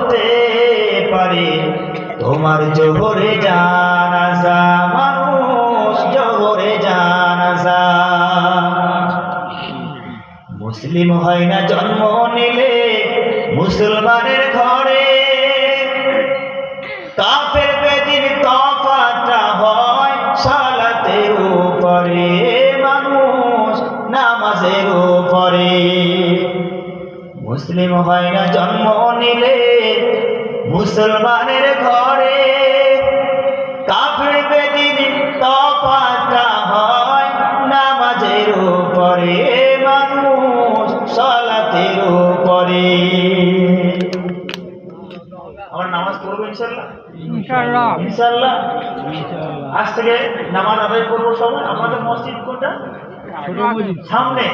হতে পারে তোমার জোহরে জানাজা, মানুষ জোহরে জানাজা। মুসলিম হয় না জন্ম নিলে মুসলমানের ঘরে, কাফের বেদিন তফাতটা হয় সালাতের উপরে, মানুষ নামাজের উপরে। মুসলিম হয় না জন্ম নিলে মুসলমানের ঘরে, কাফের বেদিন তফাতটা হয় নামাজের উপরে, মানুষ সালাতের উপরে। আমরা নামাজ পড়বো ইনশাআল্লাহ, ইনশাআল্লাহ ইনশাআল্লাহ। আজ থেকে নামাজ আদায় করবো সবাই। আমাদের মসজিদ কোনটা? সামনে।